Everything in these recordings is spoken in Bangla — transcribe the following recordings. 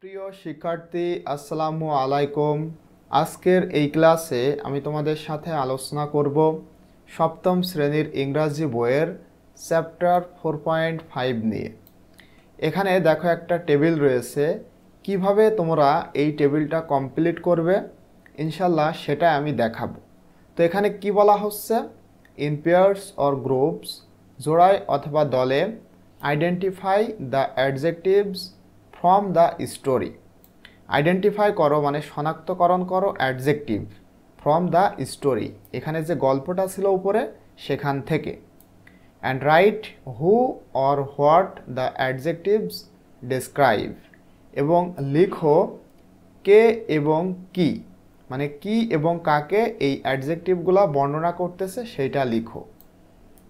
প্রিয় শিক্ষার্থী, আসসালামু আলাইকুম। আজকের এই ক্লাসে আমি তোমাদের সাথে আলোচনা করব সপ্তম শ্রেণীর ইংরাজি বইয়ের চ্যাপ্টার 4.5 নিয়ে। এখানে দেখো একটা টেবিল রয়েছে, কিভাবে তোমরা এই টেবিলটা কমপ্লিট করবে ইনশাল্লাহ সেটা আমি দেখাবো। তো এখানে কি বলা হচ্ছে, ইন পেয়ার্স অর গ্রুপস, জোড়ায় অথবা দলে, identify the adjectives from the story. Identify করো মানে শনাক্তকরণ করো অ্যাডজেক্টিভ ফ্রম দ্য স্টোরি, এখানে যে গল্পটা ছিল উপরে সেখান থেকে। And right who or what the adjectives describe, এবং লিখো কে এবং কি, মানে কি এবং কাকে এই অ্যাডজেক্টিভগুলো বর্ণনা করতেছে সেইটা লিখো।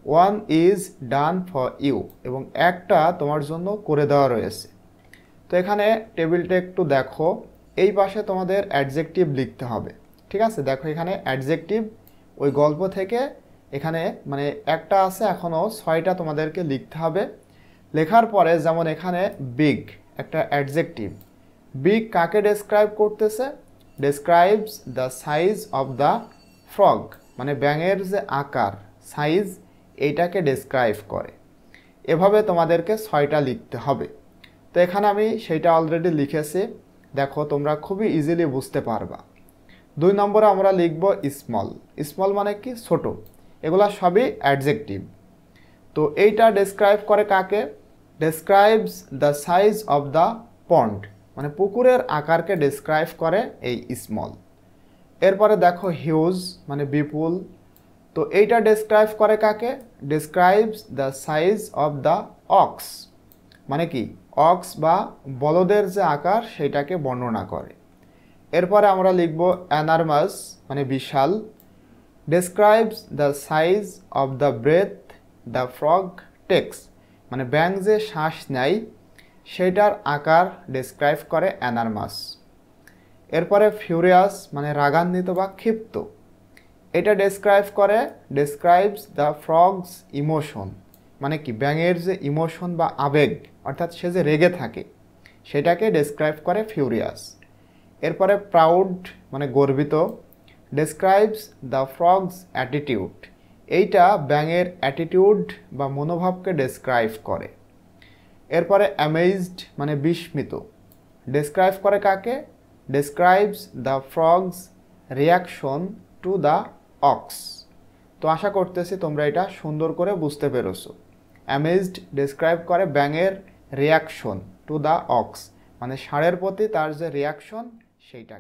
One is done for you, এবং একটা তোমার জন্য করে দেওয়া রয়েছে। তো এখানে টেবিলটা একটু দেখো, এই পাশে তোমাদের অ্যাডজেক্টিভ লিখতে হবে। ঠিক আছে, দেখো এখানে অ্যাডজেক্টিভ ওই গল্প থেকে এখানে মানে একটা আছে, এখনও 6টা তোমাদেরকে লিখতে হবে। লেখার পরে যেমন এখানে বিগ একটা অ্যাডজেক্টিভ, বিগ কাকে ডেসক্রাইব করতেছে, describes the size of the frog, মানে ব্যাঙের যে আকার সাইজ এইটাকে ডেসক্রাইব করে। এভাবে তোমাদেরকে 6টা লিখতে হবে। তো এখানে আমি সেইটা অলরেডি লিখেছি, দেখো তোমরা খুবই ইজিলি বুঝতে পারবা। 2 নম্বরে আমরা লিখব স্মল। স্মল মানে কি, ছোট। এগুলা সবই অ্যাডজেক্টিভ। তো এইটা ডেসক্রাইব করে কাকে, describes the size of the pond, মানে পুকুরের আকারকে ডেসক্রাইব করে এই স্মল। এরপরে দেখো হিউজ মানে বিপুল, তো এইটা ডেসক্রাইব করে কাকে, describes the size of the ox, মানে কি অক্স বা বলদের যে আকার সেটাকে বর্ণনা করে। এরপরে আমরা লিখব অ্যানারমাস মানে বিশাল, describes the size of the breath the frog takes, মানে ব্যাঙ যে শ্বাস নেয় সেটার আকার ডেসক্রাইব করে অ্যানারমাস। এরপরে ফিউরিয়াস মানে রাগান্বিত বা ক্ষিপ্ত, এটা ডেসক্রাইব করে ডেসক্রাইবস দ্য ফ্রগস ইমোশন, মানে কি ব্যাঙের যে ইমোশন বা আবেগ অর্থাৎ সে যে রেগে থাকে সেটাকে ডেসক্রাইব করে ফিউরিয়াস। এরপরে প্রাউড মানে গর্বিত, ডেসক্রাইবস দ্য ফ্রগস অ্যাটিটিউড, এইটা ব্যাঙের অ্যাটিটিউড বা মনোভাবকে ডেসক্রাইব করে। এরপরে অ্যামেজড মানে বিস্মিত, ডেসক্রাইব করে কাকে, describes the frog's reaction to the ox. তো আশা করতেছি তোমরা এটা সুন্দর করে বুঝতে পেরেছো। অ্যামেজড ডেসক্রাইব করে ব্যাঙের রিয়াকশন টু দ্য অক্স, মানে ষাঁড়ের প্রতি তার যে রিয়াকশন সেইটা।